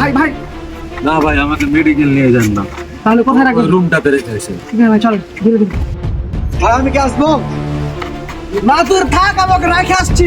ভাই ভাই না ভাই, আমাকে মেডিকেল নিয়ে যান না। তাহলে কোথায় রাখবো? রুমটাতে রেখে এসে। ঠিক আছে ভাই, চল ধীরে ধীরে। ভাই আমি কি আসবো? না তোর থাক, আমাকে রেখে আসছি।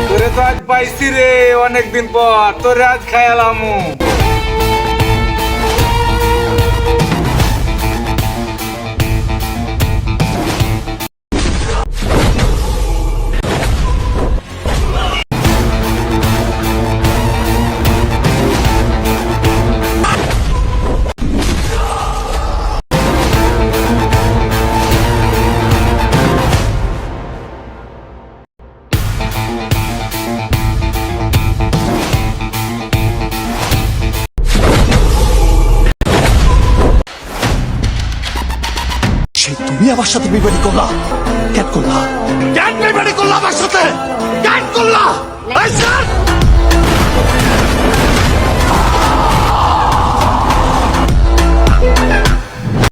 তোরে তো আজ পাইছি রে, অনেকদিন পর তোরে আজ খায়ালামু। তুমি আমার সাথে বিবাদী করলা, কেন করলা? কেন বিবাদী করলা আমার সাথে? কেন করলা?